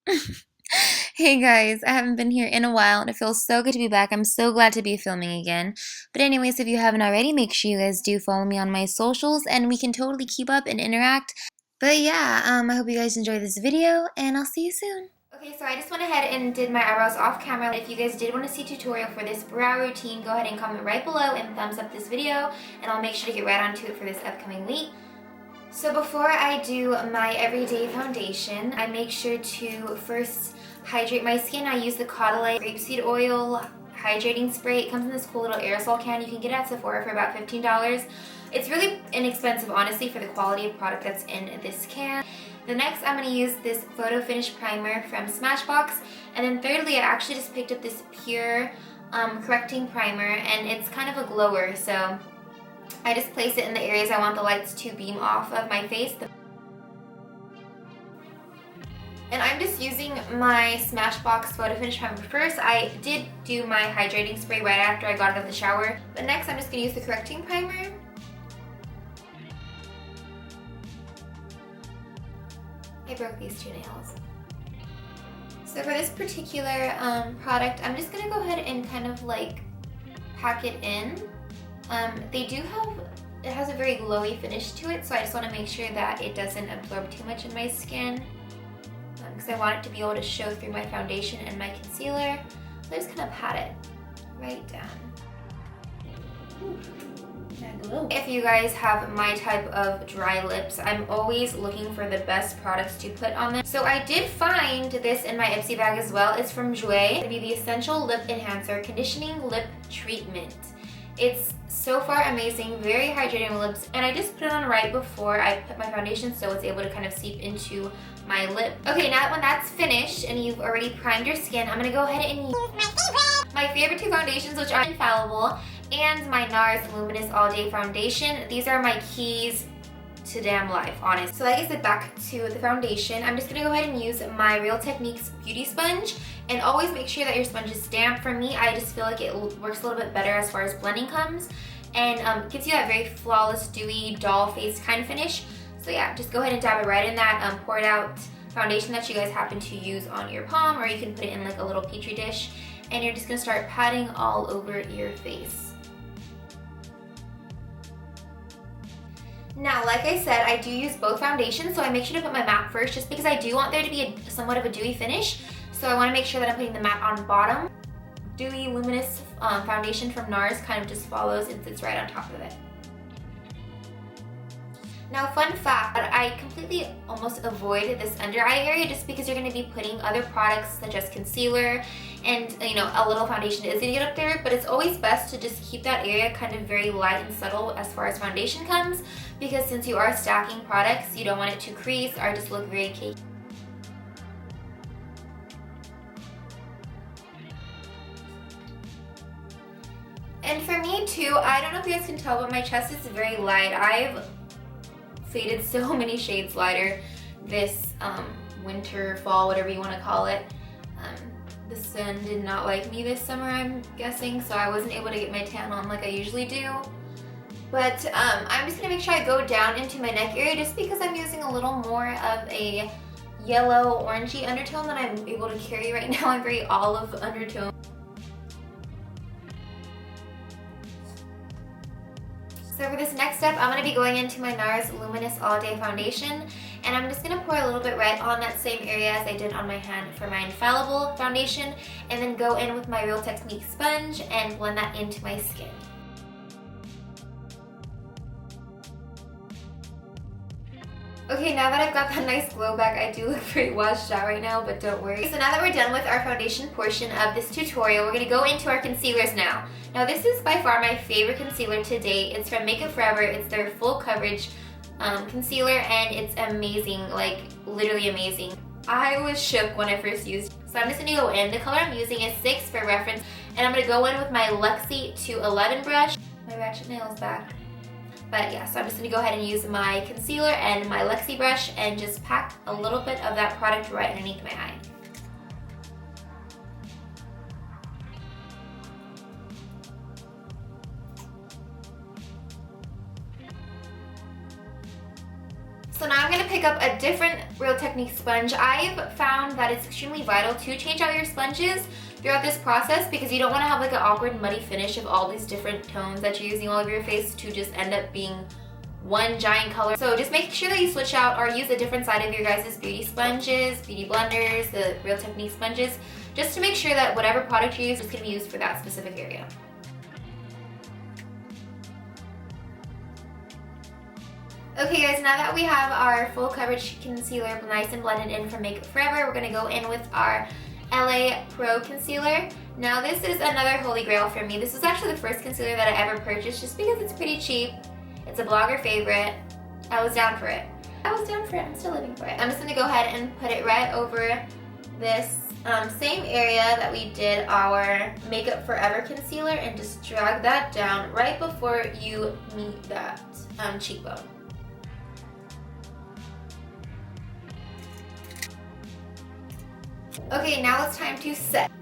Hey guys, I haven't been here in a while and it feels so good to be back. I'm so glad to be filming again. But anyways, if you haven't already, make sure you guys do follow me on my socials and we can totally keep up and interact. But yeah, I hope you guys enjoy this video and I'll see you soon. Okay, so I just went ahead and did my eyebrows off camera. If you guys did want to see a tutorial for this brow routine, go ahead and comment right below and thumbs up this video and I'll make sure to get right onto it for this upcoming week. So before I do my everyday foundation, I make sure to first hydrate my skin. I use the Caudalie grapeseed oil hydrating spray. It comes in this cool little aerosol can. You can get it at Sephora for about $15. It's really inexpensive, honestly, for the quality of product that's in this can. The next, I'm going to use this Photo Finish Primer from Smashbox. And then thirdly, I actually just picked up this Pure Correcting Primer, and it's kind of a glower, so I just place it in the areas I want the lights to beam off of my face. And I'm just using my Smashbox Photo Finish Primer first. I did do my hydrating spray right after I got out of the shower. But next I'm just going to use the correcting primer. I broke these two nails. So for this particular product, I'm just going to go ahead and kind of like pack it in. It has a very glowy finish to it, so I just want to make sure that it doesn't absorb too much in my skin. Because I want it to be able to show through my foundation and my concealer. So I just kind of pat it right down. If you guys have my type of dry lips, I'm always looking for the best products to put on them. So I did find this in my Ipsy bag as well. It's from Jouer. It'll be the Essential Lip Enhancer Conditioning Lip Treatment. It's so far amazing, very hydrating on my lips, and I just put it on right before I put my foundation so it's able to kind of seep into my lip. Okay, now when that's finished and you've already primed your skin, I'm gonna go ahead and use my favorite two foundations, which are Infallible and my Nars Luminous All Day Foundation. These are my keys to damn life, honest. So like I said, back to the foundation, I'm just gonna go ahead and use my Real Techniques Beauty Sponge, and always make sure that your sponge is damp. For me, I just feel like it works a little bit better as far as blending comes, and gives you that very flawless, dewy, doll face kind of finish. So yeah, just go ahead and dab it right in that poured out foundation that you guys happen to use on your palm, or you can put it in like a little petri dish, and you're just gonna start patting all over your face. Now, like I said, I do use both foundations, so I make sure to put my matte first just because I do want there to be somewhat of a dewy finish. So I want to make sure that I'm putting the matte on bottom. Dewy Luminous foundation from Nars kind of just follows and sits right on top of it. Now, fun fact, I completely almost avoid this under eye area just because you're going to be putting other products such as concealer and, you know, a little foundation is going to get up there, but it's always best to just keep that area kind of very light and subtle as far as foundation comes, because since you are stacking products, you don't want it to crease or just look very cakey. And for me too, I don't know if you guys can tell, but my chest is very light. I've faded so many shades lighter this winter, fall, whatever you want to call it. The sun did not like me this summer, I'm guessing, so I wasn't able to get my tan on like I usually do. But I'm just going to make sure I go down into my neck area just because I'm using a little more of a yellow orangey undertone than I'm able to carry right now. I'm very olive undertone. So for this next step, I'm going to be going into my Nars Luminous All Day Foundation, and I'm just going to pour a little bit right on that same area as I did on my hand for my Infallible foundation, and then go in with my Real Techniques sponge and blend that into my skin. Okay, now that I've got that nice glow back, I do look pretty washed out right now, but don't worry. So now that we're done with our foundation portion of this tutorial, we're going to go into our concealers now. Now this is by far my favorite concealer to date. It's from Makeup Forever. It's their full coverage concealer, and it's amazing, like literally amazing. I was shook when I first used it. So I'm just going to go in. The color I'm using is 6 for reference, and I'm going to go in with my Luxie 211 brush. My ratchet nail's back. But yeah, so I'm just going to go ahead and use my concealer and my Luxie brush and just pack a little bit of that product right underneath my eye. So now I'm going to pick up a different Real Technique sponge. I've found that it's extremely vital to change out your sponges throughout this process because you don't want to have like an awkward muddy finish of all these different tones that you're using all over your face to just end up being one giant color. So just make sure that you switch out or use a different side of your guys' beauty sponges, beauty blenders, the Real Technique sponges, just to make sure that whatever product you use is going to be used for that specific area. Okay guys, now that we have our full coverage concealer nice and blended in from Makeup Forever, we're going to go in with our LA Pro Concealer. Now this is another holy grail for me. This was actually the first concealer that I ever purchased just because it's pretty cheap. It's a blogger favorite. I was down for it. I'm still living for it. I'm just going to go ahead and put it right over this same area that we did our Makeup Forever concealer and just drag that down right before you meet that cheekbone. Okay, now it's time to set.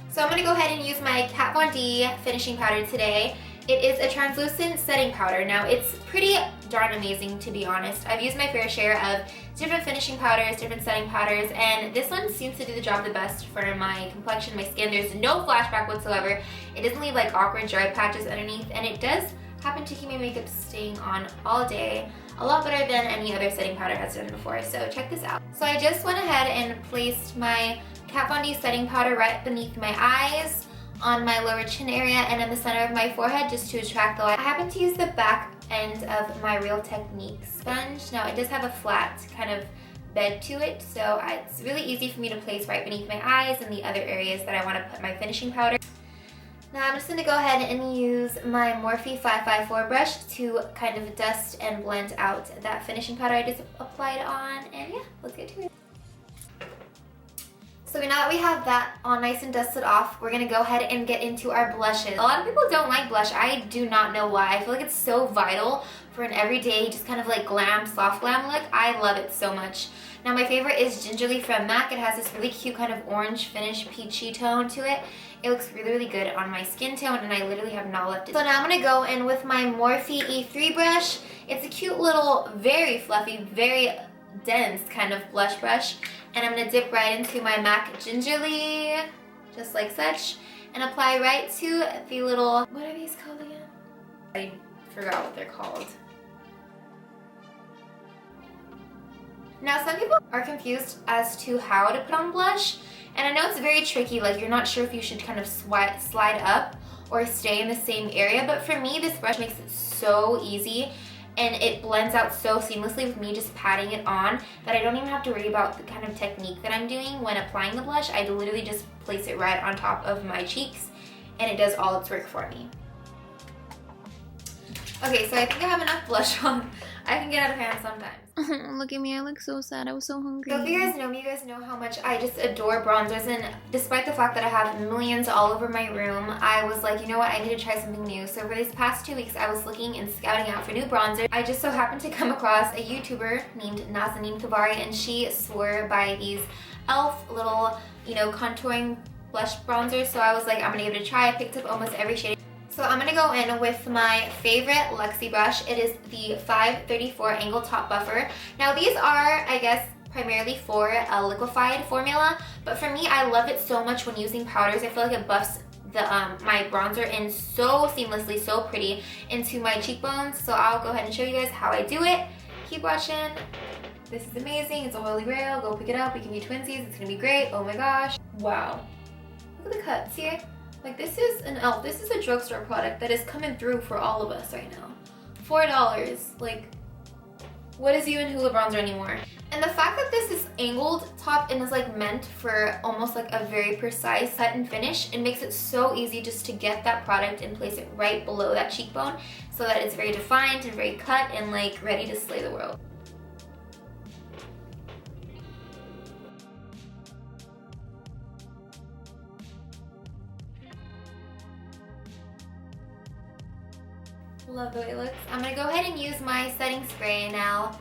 So I'm going to go ahead and use my Kat Von D finishing powder today. It is a translucent setting powder. Now it's pretty darn amazing, to be honest. I've used my fair share of different finishing powders, different setting powders, and this one seems to do the job the best for my complexion, my skin. There's no flashback whatsoever. It doesn't leave like awkward dry patches underneath, and it does happen to keep my makeup staying on all day. A lot better than any other setting powder has done before, so check this out. So I just went ahead and placed my Kat Von D setting powder right beneath my eyes, on my lower chin area, and in the center of my forehead just to attract the light. I happen to use the back end of my Real Technique sponge. Now it does have a flat kind of bed to it, so it's really easy for me to place right beneath my eyes and the other areas that I want to put my finishing powder. Now I'm just going to go ahead and use my Morphe 554 brush to kind of dust and blend out that finishing powder I just applied on, and yeah, let's get to it. So now that we have that all nice and dusted off, we're going to go ahead and get into our blushes. A lot of people don't like blush. I do not know why. I feel like it's so vital for an everyday, just kind of like glam, soft glam look. I love it so much. Now my favorite is Gingerly from MAC. It has this really cute kind of orange finish peachy tone to it. It looks really, really good on my skin tone, and I literally have not left it. So now I'm going to go in with my Morphe E3 brush. It's a cute little, very fluffy, very dense kind of blush brush. And I'm going to dip right into my MAC Gingerly, just like such, and apply right to the little, what are these called again? I forgot what they're called. Now some people are confused as to how to put on blush, and I know it's very tricky, like you're not sure if you should kind of slide up or stay in the same area, but for me this brush makes it so easy. And it blends out so seamlessly with me just patting it on that I don't even have to worry about the kind of technique that I'm doing when applying the blush. I literally just place it right on top of my cheeks and it does all its work for me. Okay, so I think I have enough blush on. I can get out of hand sometimes. Look at me, I look so sad. I was so hungry. So if you guys know me, you guys know how much I just adore bronzers, and despite the fact that I have millions all over my room, I was like, you know what, I need to try something new. So for these past 2 weeks, I was looking and scouting out for new bronzers. I just so happened to come across a YouTuber named Nazanin Kabari, and she swore by these e.l.f. little, you know, contouring blush bronzers. So I was like, I'm gonna give it a try. I picked up almost every shade. So I'm going to go in with my favorite Luxie brush. It is the 534 Angle Top Buffer. Now these are, I guess, primarily for a liquefied formula, but for me, I love it so much when using powders. I feel like it buffs the my bronzer in so seamlessly, so pretty into my cheekbones. So I'll go ahead and show you guys how I do it. Keep watching. This is amazing. It's a holy grail. Go pick it up. We can be twinsies. It's going to be great. Oh my gosh. Wow. Look at the cuts here. Like this is an e.l.f. This is a drugstore product that is coming through for all of us right now. $4. Like, what is even Hoola bronzer anymore? And the fact that this is angled top and is like meant for almost like a very precise cut and finish, it makes it so easy just to get that product and place it right below that cheekbone so that it's very defined and very cut and like ready to slay the world. Love the way it looks. I'm going to go ahead and use my setting spray now.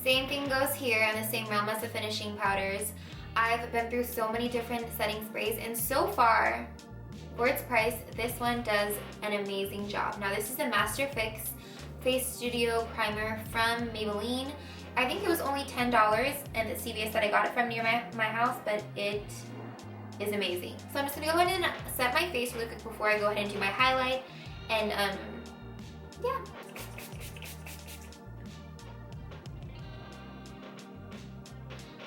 Same thing goes here in the same realm as the finishing powders. I've been through so many different setting sprays, and so far, for its price, this one does an amazing job. Now this is a Master Fix Face Studio Primer from Maybelline. I think it was only $10 and the CVS that I got it from near my house, but it is amazing. So I'm just gonna go ahead and set my face really quick before I go ahead and do my highlight. And yeah.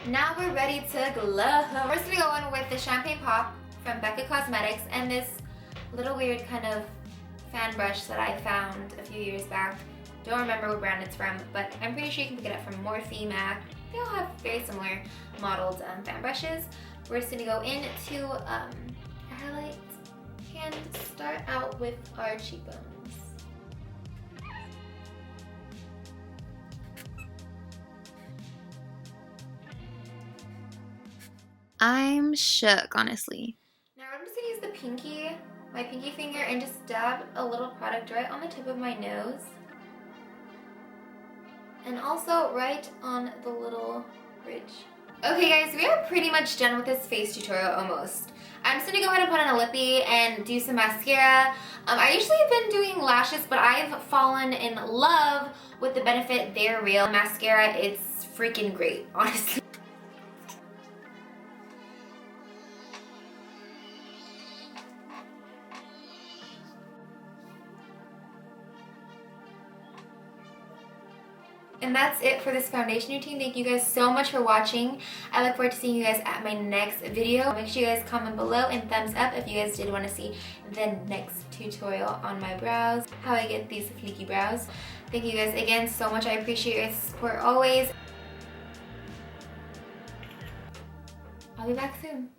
Now we're ready to glow. We're just gonna go in with the Champagne Pop from Becca Cosmetics and this little weird kind of fan brush that I found a few years back. Don't remember what brand it's from, but I'm pretty sure you can pick it up from Morphe, MAC. They all have very similar modeled fan brushes. We're just gonna go into our highlight and start out with our cheekbones. I'm shook, honestly. Now I'm just gonna use the pinky, my pinky finger, and just dab a little product right on the tip of my nose. And also right on the little bridge. Okay guys, we are pretty much done with this face tutorial almost. I'm just gonna go ahead and put on a lippy and do some mascara. I usually have been doing lashes, but I've fallen in love with the Benefit They're Real mascara. It's freaking great, honestly. And that's it for this foundation routine. Thank you guys so much for watching. I look forward to seeing you guys at my next video. Make sure you guys comment below and thumbs up if you guys did want to see the next tutorial on my brows, how I get these fleeky brows. Thank you guys again so much. I appreciate your support always. I'll be back soon.